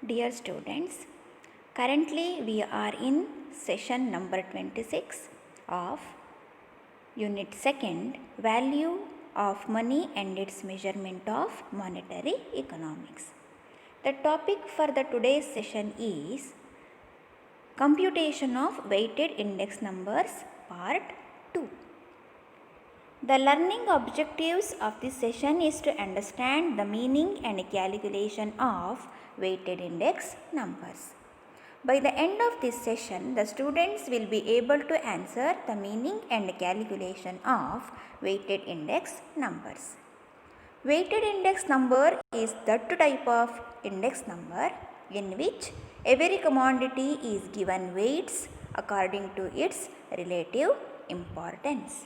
Dear students, currently we are in session number 26 of Unit 2nd, Value of Money and its Measurement of Monetary Economics. The topic for the today's session is Computation of Weighted Index Numbers Part 2. The learning objectives of this session is to understand the meaning and calculation of weighted index numbers. By the end of this session, the students will be able to answer the meaning and calculation of weighted index numbers. Weighted index number is that type of index number in which every commodity is given weights according to its relative importance.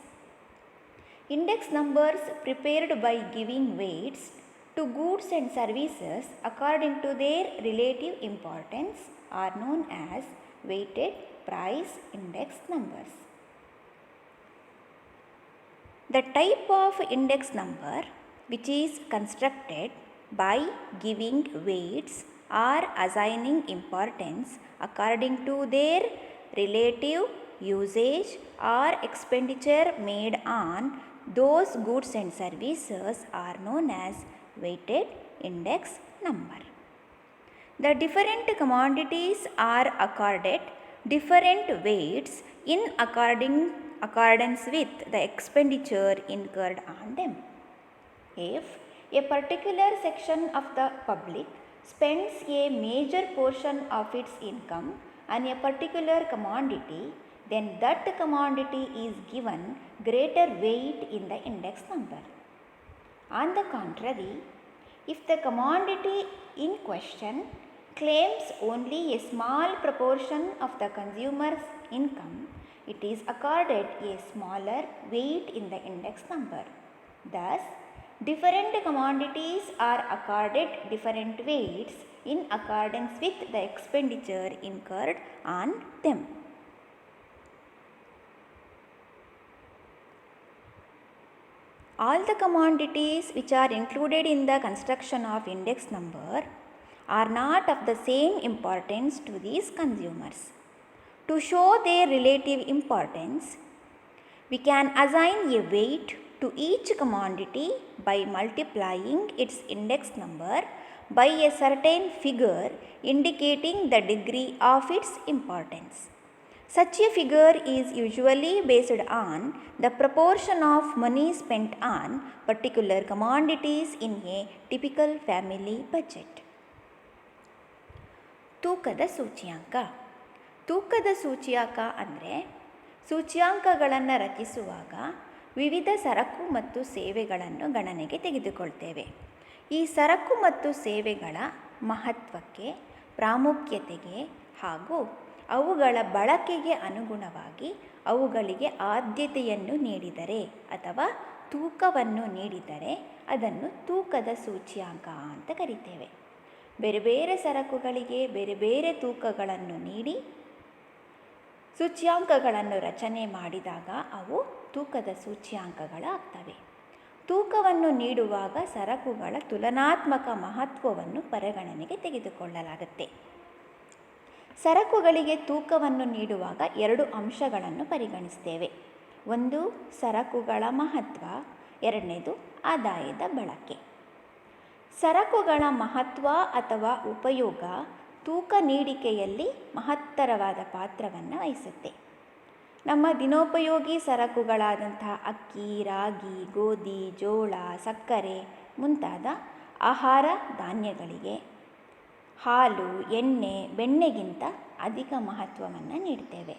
Index numbers prepared by giving weights to goods and services according to their relative importance are known as weighted price index numbers. The type of index number which is constructed by giving weights or assigning importance according to their relative usage or expenditure made on those goods and services are known as weighted index number. The different commodities are accorded different weights in accordance with the expenditure incurred on them. If a particular section of the public spends a major portion of its income on a particular commodity, then that commodity is given greater weight in the index number. On the contrary, if the commodity in question claims only a small proportion of the consumer's income, it is accorded a smaller weight in the index number. Thus, different commodities are accorded different weights in accordance with the expenditure incurred on them. All the commodities which are included in the construction of index number are not of the same importance to these consumers. To show their relative importance, we can assign a weight to each commodity by multiplying its index number by a certain figure indicating the degree of its importance. Such a figure is usually based on the proportion of money spent on particular commodities in a typical family budget. ತೂಕದ ಸೂಚ್ಯಾಂಕ. ತೂಕದ ಸೂಚ್ಯಾಂಕ ಅಂದರೆ ಸೂಚ್ಯಾಂಕಗಳನ್ನು ರಚಿಸುವಾಗ ವಿವಿಧ ಸರಕು ಮತ್ತು ಸೇವೆಗಳನ್ನು ಗಣನೆಗೆ ತೆಗೆದುಕೊಳ್ತೇವೆ. ಈ ಸರಕು ಮತ್ತು ಸೇವೆಗಳ ಮಹತ್ವಕ್ಕೆ, ಪ್ರಾಮುಖ್ಯತೆಗೆ ಹಾಗೂ ಅವುಗಳ ಬಳಕೆಗೆ ಅನುಗುಣವಾಗಿ ಅವುಗಳಿಗೆ ಆದ್ಯತೆಯನ್ನು ನೀಡಿದರೆ ಅಥವಾ ತೂಕವನ್ನು ನೀಡಿದರೆ ಅದನ್ನು ತೂಕದ ಸೂಚ್ಯಾಂಕ ಅಂತ ಕರಿತೇವೆ. ಬೇರೆ ಬೇರೆ ಸರಕುಗಳಿಗೆ ಬೇರೆ ಬೇರೆ ತೂಕಗಳನ್ನು ನೀಡಿ ಸೂಚ್ಯಾಂಕಗಳನ್ನು ರಚನೆ ಮಾಡಿದಾಗ ಅವು ತೂಕದ ಸೂಚ್ಯಾಂಕಗಳಾಗ್ತವೆ. ತೂಕವನ್ನು ನೀಡುವಾಗ ಸರಕುಗಳ ತುಲನಾತ್ಮಕ ಮಹತ್ವವನ್ನು ಪರಿಗಣನೆಗೆ ತೆಗೆದುಕೊಳ್ಳಲಾಗುತ್ತೆ. ಸರಕುಗಳಿಗೆ ತೂಕವನ್ನು ನೀಡುವಾಗ ಎರಡು ಅಂಶಗಳನ್ನು ಪರಿಗಣಿಸ್ತೇವೆ. ಒಂದು ಸರಕುಗಳ ಮಹತ್ವ, ಎರಡನೇದು ಆದಾಯದ ಬಳಕೆ. ಸರಕುಗಳ ಮಹತ್ವ ಅಥವಾ ಉಪಯೋಗ ತೂಕ ನೀಡಿಕೆಯಲ್ಲಿ ಮಹತ್ತರವಾದ ಪಾತ್ರವನ್ನು ವಹಿಸುತ್ತೆ. ನಮ್ಮ ದಿನೋಪಯೋಗಿ ಸರಕುಗಳಾದಂತಹ ಅಕ್ಕಿ, ರಾಗಿ, ಗೋಧಿ, ಜೋಳ, ಸಕ್ಕರೆ ಮುಂತಾದ ಆಹಾರ ಧಾನ್ಯಗಳಿಗೆ ಹಾಲು, ಎಣ್ಣೆ, ಬೆಣ್ಣೆಗಿಂತ ಅಧಿಕ ಮಹತ್ವವನ್ನು ನೀಡ್ತೇವೆ.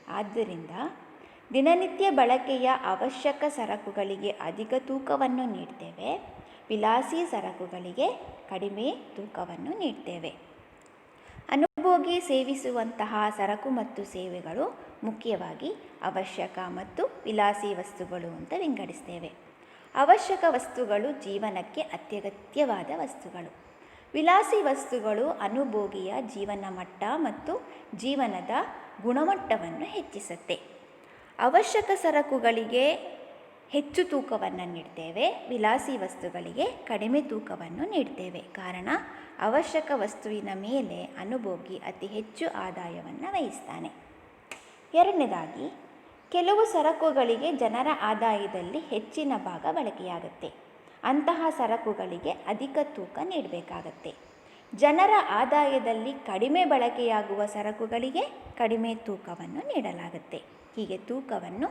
ಆದ್ದರಿಂದ ದಿನನಿತ್ಯ ಬಳಕೆಯ ಅವಶ್ಯಕ ಸರಕುಗಳಿಗೆ ಅಧಿಕ ತೂಕವನ್ನು ನೀಡ್ತೇವೆ. ವಿಲಾಸಿ ಸರಕುಗಳಿಗೆ ಕಡಿಮೆ ತೂಕವನ್ನು ನೀಡ್ತೇವೆ. ಅನುಭೋಗಿ ಸೇವಿಸುವಂತಹ ಸರಕು ಮತ್ತು ಸೇವೆಗಳು ಮುಖ್ಯವಾಗಿ ಅವಶ್ಯಕ ಮತ್ತು ವಿಲಾಸಿ ವಸ್ತುಗಳು ಅಂತ ವಿಂಗಡಿಸ್ತೇವೆ. ಅವಶ್ಯಕ ವಸ್ತುಗಳು ಜೀವನಕ್ಕೆ ಅತ್ಯಗತ್ಯವಾದ ವಸ್ತುಗಳು. ವಿಲಾಸಿ ವಸ್ತುಗಳು ಅನುಭೋಗಿಯ ಜೀವನ ಮಟ್ಟ ಮತ್ತು ಜೀವನದ ಗುಣಮಟ್ಟವನ್ನು ಹೆಚ್ಚಿಸುತ್ತೆ. ಅವಶ್ಯಕ ಸರಕುಗಳಿಗೆ ಹೆಚ್ಚು ತೂಕವನ್ನು ನೀಡ್ತೇವೆ, ವಿಲಾಸಿ ವಸ್ತುಗಳಿಗೆ ಕಡಿಮೆ ತೂಕವನ್ನು ನೀಡ್ತೇವೆ. ಕಾರಣ ಅವಶ್ಯಕ ವಸ್ತುವಿನ ಮೇಲೆ ಅನುಭೋಗಿ ಅತಿ ಹೆಚ್ಚು ಆದಾಯವನ್ನು ವಹಿಸ್ತಾನೆ. ಎರಡನೇದಾಗಿ, ಕೆಲವು ಸರಕುಗಳಿಗೆ ಜನರ ಆದಾಯದಲ್ಲಿ ಹೆಚ್ಚಿನ ಭಾಗ ಬಳಕೆಯಾಗುತ್ತೆ. ಅಂತಹ ಸರಕುಗಳಿಗೆ ಅಧಿಕ ತೂಕ ನೀಡಬೇಕಾಗತ್ತೆ. ಜನರ ಆದಾಯದಲ್ಲಿ ಕಡಿಮೆ ಬಳಕೆಯಾಗುವ ಸರಕುಗಳಿಗೆ ಕಡಿಮೆ ತೂಕವನ್ನು ನೀಡಲಾಗುತ್ತೆ. ಹೀಗೆ ತೂಕವನ್ನು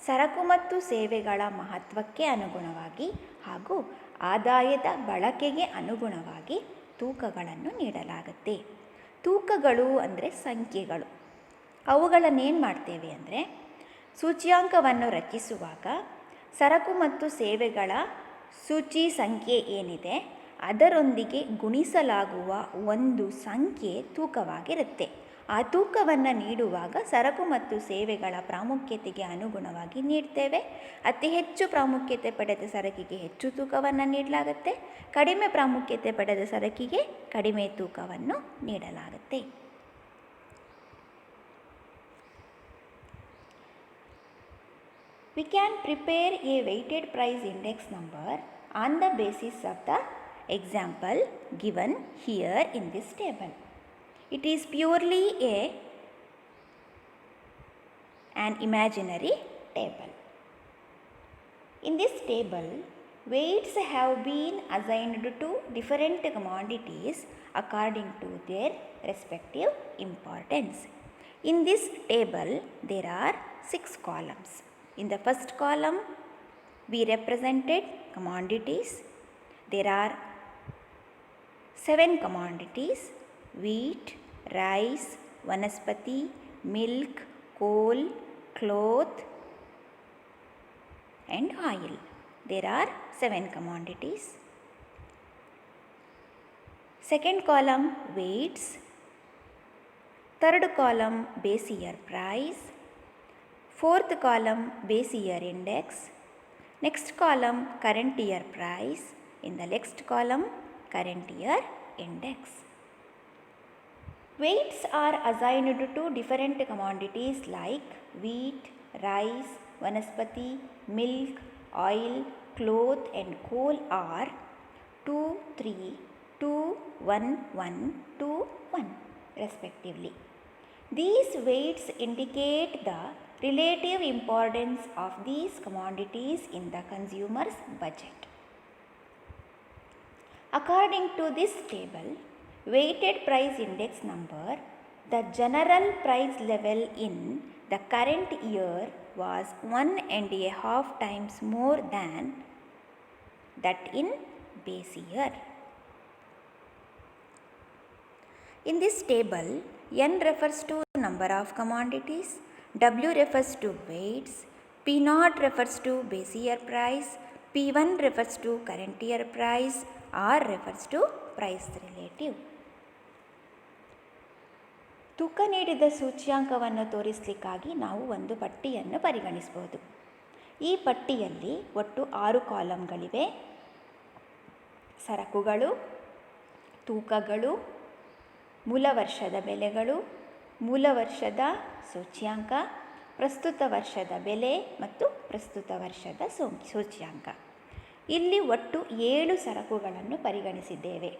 ಸರಕು ಮತ್ತು ಸೇವೆಗಳ ಮಹತ್ವಕ್ಕೆ ಅನುಗುಣವಾಗಿ ಹಾಗೂ ಆದಾಯದ ಬಳಕೆಗೆ ಅನುಗುಣವಾಗಿ ತೂಕಗಳನ್ನು ನೀಡಲಾಗುತ್ತೆ. ತೂಕಗಳು ಅಂದರೆ ಸಂಖ್ಯೆಗಳು. ಅವುಗಳನ್ನೇನು ಮಾಡ್ತೇವೆ ಅಂದರೆ, ಸೂಚ್ಯಾಂಕವನ್ನು ರಚಿಸುವಾಗ ಸರಕು ಮತ್ತು ಸೇವೆಗಳ ಸೂಚಿ ಸಂಖ್ಯೆ ಏನಿದೆ ಅದರೊಂದಿಗೆ ಗುಣಿಸಲಾಗುವ ಒಂದು ಸಂಖ್ಯೆ ತೂಕವಾಗಿರುತ್ತೆ. ಆ ತೂಕವನ್ನು ನೀಡುವಾಗ ಸರಕು ಮತ್ತು ಸೇವೆಗಳ ಪ್ರಾಮುಖ್ಯತೆಗೆ ಅನುಗುಣವಾಗಿ ನೀಡ್ತೇವೆ. ಅತಿ ಹೆಚ್ಚು ಪ್ರಾಮುಖ್ಯತೆ ಪಡೆದ ಸರಕಿಗೆ ಹೆಚ್ಚು ತೂಕವನ್ನು ನೀಡಲಾಗುತ್ತೆ, ಕಡಿಮೆ ಪ್ರಾಮುಖ್ಯತೆ ಪಡೆದ ಸರಕಿಗೆ ಕಡಿಮೆ ತೂಕವನ್ನು ನೀಡಲಾಗುತ್ತೆ. We can prepare a weighted price index number on the basis of the example given here in this table. It is purely an imaginary table. In this table, weights have been assigned to different commodities according to their respective importance. In this table, there are 6 columns. In the first column, we represented commodities. There are 7 commodities: wheat, rice, vanaspati, milk, coal, cloth and oil. There are 7 commodities. Second column, weights. Third column, base year price. Fourth column, base year index. Next column, current year price. In the next column, current year index. Weights are assigned to different commodities like wheat, rice, vanaspati, milk, oil, cloth and coal are 2, 3, 2, 1, 1, 2, 1 respectively. These weights indicate the relative importance of these commodities in the consumer's budget. According to this table, weighted price index number, the general price level in the current year was 1.5 times more than that in base year. In this table, N refers to number of commodities, W refers to weights, P0 refers to base year price, P1 refers to current year price, R refers to price relative. ತೂಕ ನೀಡಿದ ಸೂಚ್ಯಾಂಕವನ್ನು ತೋರಿಸಲಿಕ್ಕಾಗಿ ನಾವು ಒಂದು ಪಟ್ಟಿಯನ್ನು ಪರಿಗಣಿಸಬಹುದು. ಈ ಪಟ್ಟಿಯಲ್ಲಿ ಒಟ್ಟು 6 ಕಾಲಮ್ಗಳಿವೆ. ಸರಕುಗಳು, ತೂಕಗಳು, ಮೂಲ ವರ್ಷದ ಬೆಲೆಗಳು, ಮೂಲ ವರ್ಷದ ಸೂಚ್ಯಾಂಕ, ಪ್ರಸ್ತುತ ವರ್ಷದ ಬೆಲೆ ಮತ್ತು ಪ್ರಸ್ತುತ ವರ್ಷದ ಸೂಚ್ಯಾಂಕ. ಇಲ್ಲಿ ಒಟ್ಟು 7 ಸರಕುಗಳನ್ನು ಪರಿಗಣಿಸಿದ್ದೇವೆ.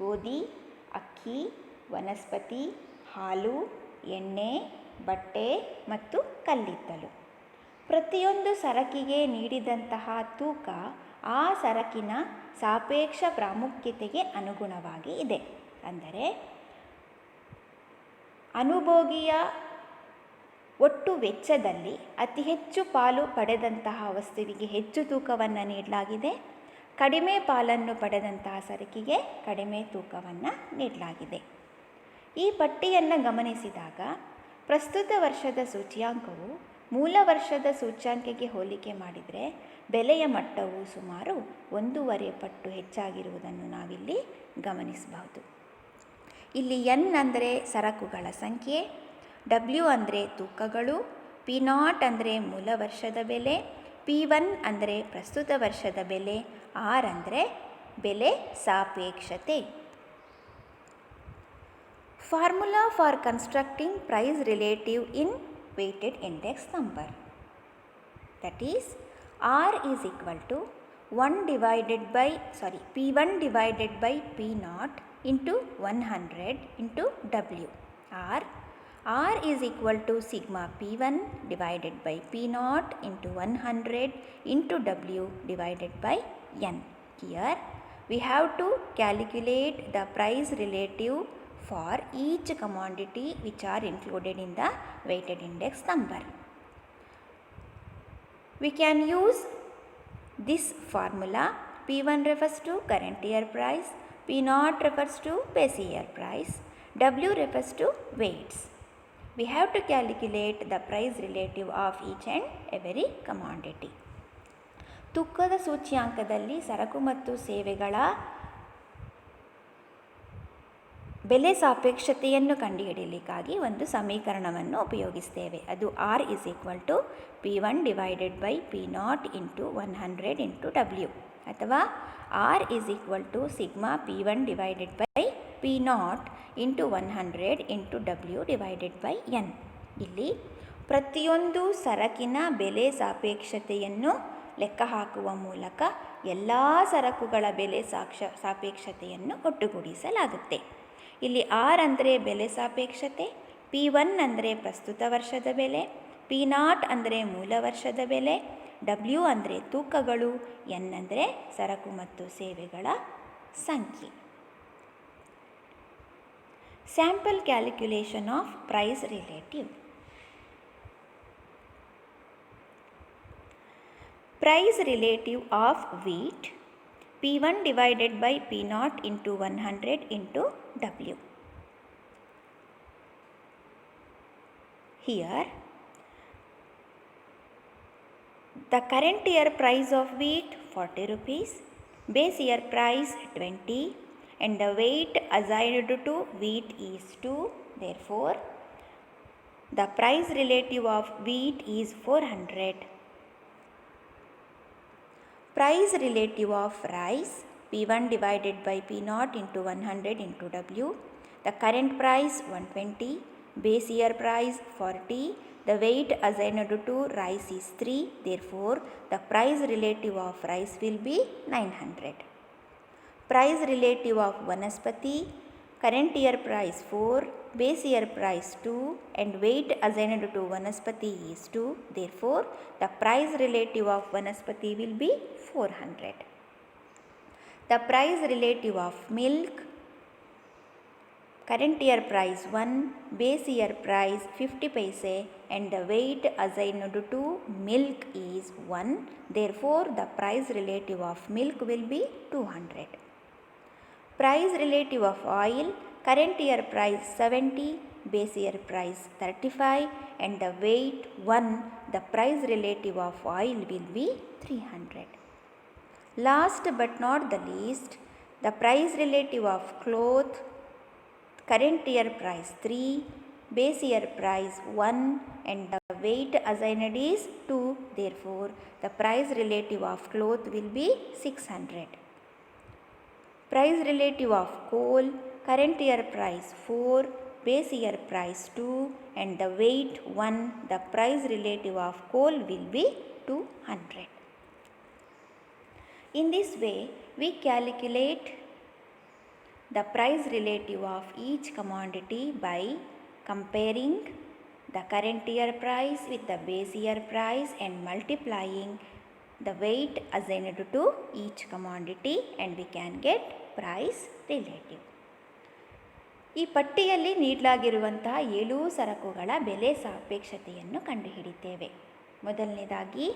ಗೋಧಿ, ಅಕ್ಕಿ, ವನಸ್ಪತಿ, ಹಾಲು, ಎಣ್ಣೆ, ಬಟ್ಟೆ ಮತ್ತು ಕಲ್ಲಿದ್ದಲು. ಪ್ರತಿಯೊಂದು ಸರಕಿಗೆ ನೀಡಿದಂತಹ ತೂಕ ಆ ಸರಕಿನ ಸಾಪೇಕ್ಷ ಪ್ರಾಮುಖ್ಯತೆಗೆ ಅನುಗುಣವಾಗಿ ಇದೆ. ಅಂದರೆ ಅನುಭೋಗಿಯ ಒಟ್ಟು ವೆಚ್ಚದಲ್ಲಿ ಅತಿ ಹೆಚ್ಚು ಪಾಲು ಪಡೆದಂತಹ ವಸ್ತುವಿಗೆ ಹೆಚ್ಚು ತೂಕವನ್ನು ನೀಡಲಾಗಿದೆ, ಕಡಿಮೆ ಪಾಲನ್ನು ಪಡೆದಂತಹ ಸರಕಿಗೆ ಕಡಿಮೆ ತೂಕವನ್ನು ನೀಡಲಾಗಿದೆ. ಈ ಪಟ್ಟಿಯನ್ನು ಗಮನಿಸಿದಾಗ ಪ್ರಸ್ತುತ ವರ್ಷದ ಸೂಚ್ಯಾಂಕವು ಮೂಲ ವರ್ಷದ ಸೂಚ್ಯಾಂಕಕ್ಕೆ ಹೋಲಿಕೆ ಮಾಡಿದರೆ ಬೆಲೆಯ ಮಟ್ಟವು ಸುಮಾರು 1.5 ಪಟ್ಟು ಹೆಚ್ಚಾಗಿರುವುದನ್ನು ನಾವಿಲ್ಲಿ ಗಮನಿಸಬಹುದು. ಇಲ್ಲಿ N ಅಂದರೆ ಸರಕುಗಳ ಸಂಖ್ಯೆ, W ಅಂದರೆ ತೂಕಗಳು, P0 ಅಂದರೆ ಮೂಲ ವರ್ಷದ ಬೆಲೆ, P1 ಅಂದರೆ ಪ್ರಸ್ತುತ ವರ್ಷದ ಬೆಲೆ, R ಅಂದರೆ ಬೆಲೆ ಸಾಪೇಕ್ಷತೆ. Formula for constructing price relative in weighted index number. That is, R is equal to P1 divided by P0 into 100 into W. R is equal to sigma P1 divided by P0 into 100 into W divided by N. Here we have to calculate the price relative for each commodity which are included in the weighted index number. We can use this formula. P1 refers to current year price, P0 refers to base year price, W refers to weights. We have to calculate the price relative of each and every commodity. ತೂಕದ ಸೂಚ್ಯಾಂಕದಲ್ಲಿ ಸರಕು ಮತ್ತು ಸೇವೆಗಳ ಬೆಲೆ ಸಾಪೇಕ್ಷತೆಯನ್ನು ಕಂಡುಹಿಡಿಯಲಿಕ್ಕಾಗಿ ಒಂದು ಸಮೀಕರಣವನ್ನು ಉಪಯೋಗಿಸ್ತೇವೆ. ಅದು R is equal to P1 divided by P0 into 100 into W, ಅಥವಾ R is equal to sigma P1 divided by P0 into 100 into W divided by N. ಇಲ್ಲಿ ಪ್ರತಿಯೊಂದು ಸರಕಿನ ಬೆಲೆ ಸಾಪೇಕ್ಷತೆಯನ್ನು ಲೆಕ್ಕ ಹಾಕುವ ಮೂಲಕ ಎಲ್ಲ ಸರಕುಗಳ ಬೆಲೆ ಸಾಪೇಕ್ಷತೆಯನ್ನು ಒಟ್ಟುಗೂಡಿಸಲಾಗುತ್ತೆ. ಇಲ್ಲಿ R ಅಂದರೆ ಬೆಲೆ ಸಾಪೇಕ್ಷತೆ, P1 ಅಂದರೆ ಪ್ರಸ್ತುತ ವರ್ಷದ ಬೆಲೆ, P0 ಅಂದರೆ ಮೂಲ ವರ್ಷದ ಬೆಲೆ, W ಅಂದರೆ ತೂಕಗಳು, N ಅಂದರೆ ಸರಕು ಮತ್ತು ಸೇವೆಗಳ ಸಂಖ್ಯೆ. Sample calculation of price relative. Price relative of wheat, P1 divided by P0 into 100 into W. Here, the current year price of wheat 40 rupees, base year price 20, and the weight assigned to wheat is 2. Therefore, the price relative of wheat is 400. Price relative of rice, P1 divided by P0 into 100 into W. The current price 120, base year price 40, the weight assigned to rice is 3. Therefore, the price relative of rice will be 900. Price relative of vanaspati, current year price 4, base year price 2, and weight assigned to vanaspati is 2. Therefore, the price relative of vanaspati will be 400. The price relative of milk, current year price 1, base year price 50 paise, and the weight assigned to milk is 1. Therefore, the price relative of milk will be 200. Price relative of oil, current year price 70, base year price 35, and the weight 1. The price relative of oil will be 300. Last but not the least, the price relative of cloth, current year price 3, base year price 1, and the weight assigned is 2. Therefore, the price relative of cloth will be 600. Price relative of coal, current year price 4, base year price 2, and the weight 1. The price relative of coal will be 200. In this way, we calculate the price relative of each commodity by comparing the current year price with the base year price and multiplying the weight assigned to each commodity, and we can get price relative. ಈ ಪಟ್ಟಿಯಲ್ಲಿ ನೀಡಲಾಗಿರುವಂತಹ 7 ಸರಕುಗಳ ಬೆಲೆ ಸಾಪೇಕ್ಷತೆಯನ್ನು ಕಂಡುಹಿಡಿತೇವೆ. ಮೊದಲನೇದಾಗಿ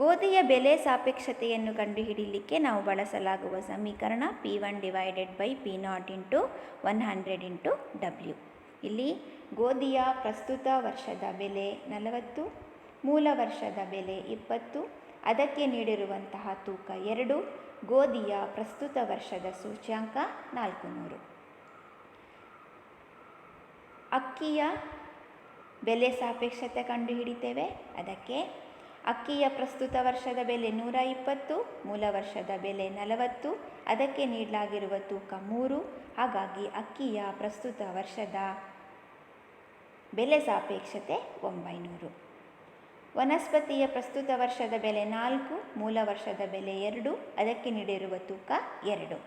ಗೋಧಿಯ ಬೆಲೆ ಸಾಪೇಕ್ಷತೆಯನ್ನು ಕಂಡುಹಿಡಿಯಲಿಕ್ಕೆ ನಾವು ಬಳಸಲಾಗುವ ಸಮೀಕರಣ P1 divided by P0 into 100 into W. ಇಲ್ಲಿ ಗೋಧಿಯ ಪ್ರಸ್ತುತ ವರ್ಷದ ಬೆಲೆ 40, ಮೂಲ ವರ್ಷದ ಬೆಲೆ 20, ಅದಕ್ಕೆ ನೀಡಿರುವಂತಹ ತೂಕ 2, ಗೋಧಿಯ ಪ್ರಸ್ತುತ ವರ್ಷದ ಸೂಚ್ಯಾಂಕ 400. ಅಕ್ಕಿಯ ಬೆಲೆ ಸಾಪೇಕ್ಷತೆ ಕಂಡುಹಿಡಿತೇವೆ. ಅದಕ್ಕೆ ಅಕ್ಕಿಯ ಪ್ರಸ್ತುತ ವರ್ಷದ ಬೆಲೆ 120, ಮೂಲ ವರ್ಷದ ಬೆಲೆ 40, ಅದಕ್ಕೆ ನೀಡಲಾಗಿರುವ ತೂಕ 3. ಹಾಗಾಗಿ ಅಕ್ಕಿಯ ಪ್ರಸ್ತುತ ವರ್ಷದ ಬೆಲೆ ಸಾಪೇಕ್ಷತೆ 900. ವನಸ್ಪತಿಯ ಪ್ರಸ್ತುತ ವರ್ಷದ ಬೆಲೆ 4, ಮೂಲ ವರ್ಷದ ಬೆಲೆ 2, ಅದಕ್ಕೆ ನೀಡಿರುವ ತೂಕ 2.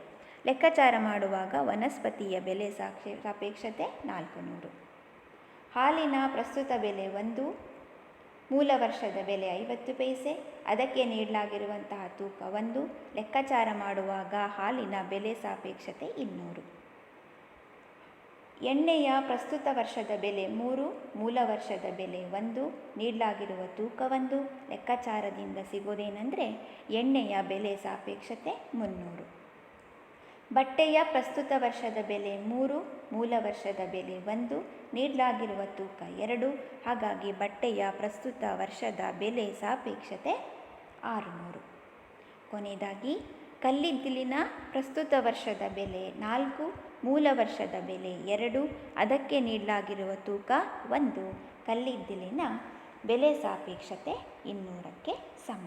ಲೆಕ್ಕಾಚಾರ ಮಾಡುವಾಗ ವನಸ್ಪತಿಯ ಬೆಲೆ ಸಾಪೇಕ್ಷತೆ 400. ಹಾಲಿನ ಪ್ರಸ್ತುತ ಬೆಲೆ 1, ಮೂಲ ವರ್ಷದ ಬೆಲೆ 50 ಪೈಸೆ, ಅದಕ್ಕೆ ನೀಡಲಾಗಿರುವಂತಹ ತೂಕ 1. ಲೆಕ್ಕಾಚಾರ ಮಾಡುವಾಗ ಹಾಲಿನ ಬೆಲೆ ಸಾಪೇಕ್ಷತೆ 200. ಎಣ್ಣೆಯ ಪ್ರಸ್ತುತ ವರ್ಷದ ಬೆಲೆ 3, ಮೂಲ ವರ್ಷದ ಬೆಲೆ 1, ನೀಡಲಾಗಿರುವ ತೂಕ 1. ಲೆಕ್ಕಾಚಾರದಿಂದ ಸಿಗೋದೇನೆಂದರೆ ಎಣ್ಣೆಯ ಬೆಲೆ ಸಾಪೇಕ್ಷತೆ 300. ಬಟ್ಟೆಯ ಪ್ರಸ್ತುತ ವರ್ಷದ ಬೆಲೆ 3, ಮೂಲ ವರ್ಷದ ಬೆಲೆ 1, ನೀಡಲಾಗಿರುವ ತೂಕ 2. ಹಾಗಾಗಿ ಬಟ್ಟೆಯ ಪ್ರಸ್ತುತ ವರ್ಷದ ಬೆಲೆ ಸಾಪೇಕ್ಷತೆ 600. ಕೊನೆಯದಾಗಿ ಕಲ್ಲಿದ್ದಿಲಿನ ಪ್ರಸ್ತುತ ವರ್ಷದ ಬೆಲೆ 4, ಮೂಲ ವರ್ಷದ ಬೆಲೆ 2, ಅದಕ್ಕೆ ನೀಡಲಾಗಿರುವ ತೂಕ 1. ಕಲ್ಲಿದ್ದಿಲಿನ ಬೆಲೆ ಸಾಪೇಕ್ಷತೆ 200ಕ್ಕೆ ಸಮ.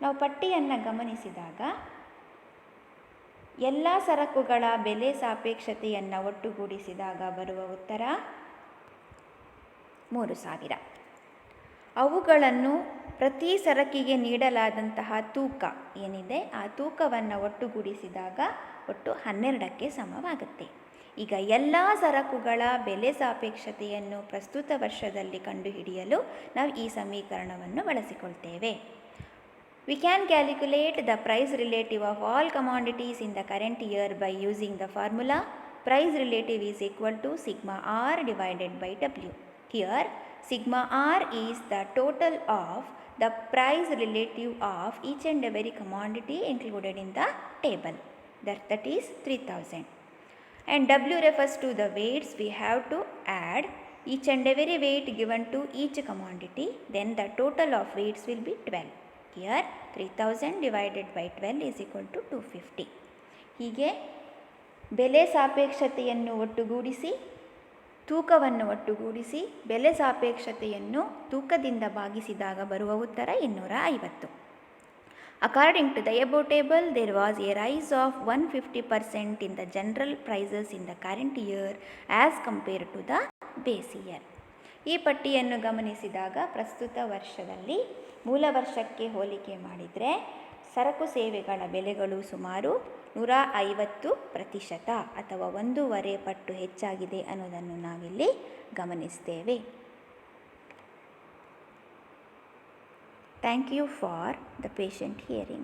ನಾವು ಪಟ್ಟಿಯನ್ನು ಗಮನಿಸಿದಾಗ ಎಲ್ಲ ಸರಕುಗಳ ಬೆಲೆ ಸಾಪೇಕ್ಷತೆಯನ್ನು ಒಟ್ಟುಗೂಡಿಸಿದಾಗ ಬರುವ ಉತ್ತರ 3000. ಅವುಗಳನ್ನು ಪ್ರತಿ ಸರಕಿಗೆ ನೀಡಲಾದಂತಹ ತೂಕ ಏನಿದೆ ಆ ತೂಕವನ್ನು ಒಟ್ಟುಗೂಡಿಸಿದಾಗ ಒಟ್ಟು 12ಕ್ಕೆ ಸಮವಾಗುತ್ತೆ. ಈಗ ಎಲ್ಲ ಸರಕುಗಳ ಬೆಲೆ ಸಾಪೇಕ್ಷತೆಯನ್ನು ಪ್ರಸ್ತುತ ವರ್ಷದಲ್ಲಿ ಕಂಡುಹಿಡಿಯಲು ನಾವು ಈ ಸಮೀಕರಣವನ್ನು ಬಳಸಿಕೊಳ್ತೇವೆ. We can calculate the price relative of all commodities in the current year by using the formula price relative is equal to sigma r divided by w. Here sigma r is the total of the price relative of each and every commodity included in the table. That is 3000. And w refers to the weights. We have to add each and every weight given to each commodity. Then the total of weights will be 12. Here 3000 divided by 12 is equal to 250. ಹೀಗೆ ಬೆಲೆ ಸಾಪೇಕ್ಷತೆಯನ್ನು ಒಟ್ಟುಗೂಡಿಸಿ ತೂಕವನ್ನು ಒಟ್ಟುಗೂಡಿಸಿ ಬೆಲೆ ಸಾಪೇಕ್ಷತೆಯನ್ನು ತೂಕದಿಂದ ಭಾಗಿಸಿದಾಗ ಬರುವ ಉತ್ತರ 250. According to the above table, there was a rise of 150% in the general prices in the current year as compared to the base year. ಈ ಪಟ್ಟಿಯನ್ನು ಗಮನಿಸಿದಾಗ ಪ್ರಸ್ತುತ ವರ್ಷದಲ್ಲಿ ಮೂಲ ವರ್ಷಕ್ಕೆ ಹೋಲಿಕೆ ಮಾಡಿದರೆ ಸರಕು ಸೇವೆಗಳ ಬೆಲೆಗಳು ಸುಮಾರು 150% ಅಥವಾ 1.5 ಪಟ್ಟು ಹೆಚ್ಚಾಗಿದೆ ಅನ್ನೋದನ್ನು ನಾವಿಲ್ಲಿ ಗಮನಿಸ್ತೇವೆ. Thank you for the patient hearing.